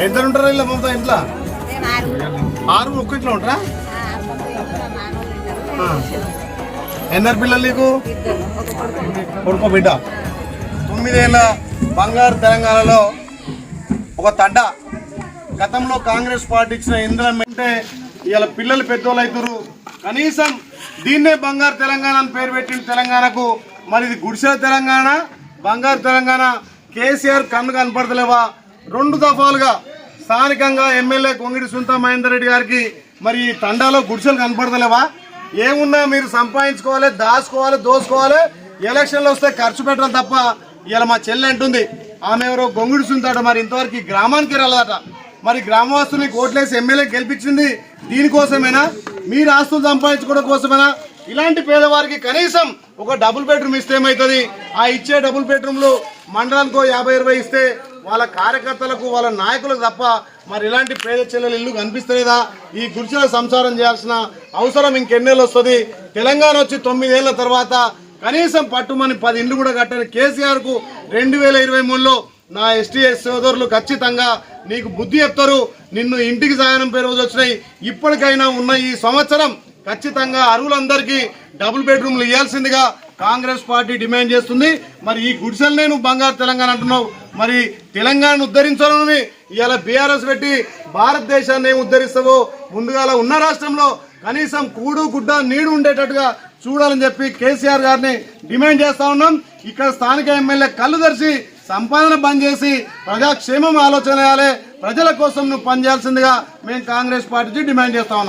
ఎంత ఉంటారా ఇలా మొత్తం ఇంట్లో? 6 ఒక్క ఇంట్లో ఉంటారా? ఎన్నర పిల్లలు నీకు? కొడుకో బిడ్డ. 9 ఏళ్ళ బంగారు తెలంగాణలో ఒక తండ. గతంలో కాంగ్రెస్ పార్టీ ఇచ్చిన ఇంధనం అంటే ఇవాళ పిల్లలు పెద్దోళ్ళు అవుతారు. కనీసం దీన్నే బంగారు తెలంగాణ అని పేరు పెట్టిన తెలంగాణకు మరి ఇది గుడిసె తెలంగాణ, బంగారు తెలంగాణ. కేసీఆర్ కన్ను కనపడతలేవా? 2 దఫాలుగా స్థానికంగా ఎమ్మెల్యే కొంగిడి సునీతా మహేందర్ రెడ్డి గారికి మరి ఈ తండాలో గుడిసెలు కనపడతలేవా? ఏమున్నా మీరు సంపాదించుకోవాలి, దాచుకోవాలి, దోసుకోవాలి. ఎలక్షన్లు వస్తే ఖర్చు పెట్టాలి తప్ప. ఇలా మా చెల్లె అంటుంది ఆమె ఎవరో గొంగుడి సునీతాట, మరి ఇంతవరకు ఈ గ్రామానికి రాలేదట. మరి గ్రామవాసుల్ని ఓట్లేసి ఎమ్మెల్యే గెలిపించింది దీనికోసమేనా? మీరు ఆస్తులు సంపాదించుకోవడం కోసమేనా? ఇలాంటి పేదవారికి కనీసం ఒక డబుల్ బెడ్రూమ్ ఇస్తే ఏమవుతుంది? ఆ ఇచ్చే డబుల్ బెడ్రూమ్లు మండలానికో 50-20 ఇస్తే వాళ్ళ కార్యకర్తలకు వాళ్ళ నాయకులకు తప్ప మరి ఇలాంటి పేద చెల్లెలు ఇల్లు కనిపిస్తలేదా? ఈ గుడిసెల సంసారం చేయాల్సిన అవసరం ఇంకెన్నేళ్ళు వస్తుంది? తెలంగాణ వచ్చి 9 ఏళ్ల తర్వాత కనీసం పట్టుమని 10 ఇండ్లు కూడా కట్టని కేసీఆర్ కు 2023లో నా ఎస్టీ/ఎస్సీ సోదరులు ఖచ్చితంగా నీకు బుద్ధి చెప్తారు. నిన్ను ఇంటికి సాయనం పే రోజు వచ్చినాయి. ఇప్పటికైనా ఉన్న ఈ సంవత్సరం ఖచ్చితంగా అర్హులందరికీ డబుల్ బెడ్రూమ్లు ఇవ్వాల్సిందిగా కాంగ్రెస్ పార్టీ డిమాండ్ చేస్తుంది. మరి ఈ గుడిసెలనే నువ్వు బంగారు తెలంగాణ అంటున్నావు. మరి తెలంగాణను ఉద్ధరించాలని ఇవాళ బీఆర్ఎస్ పెట్టి భారతదేశాన్ని ఏం ఉద్ధరిస్తావో ముందుగా ఉన్న రాష్ట్రంలో కనీసం కూడు గుడ్డ నీడు ఉండేటట్టుగా చూడాలని చెప్పి కేసీఆర్ గారిని డిమాండ్ చేస్తా ఉన్నాం. ఇక్కడ స్థానిక ఎమ్మెల్యే కళ్ళు తెరిచి సంపాదన బంద్ చేసి ప్రజాక్షేమం ఆలోచన చేయాలి. ప్రజల కోసం నువ్వు పనిచేయాల్సిందిగా మేము కాంగ్రెస్ పార్టీ డిమాండ్ చేస్తా ఉన్నాం.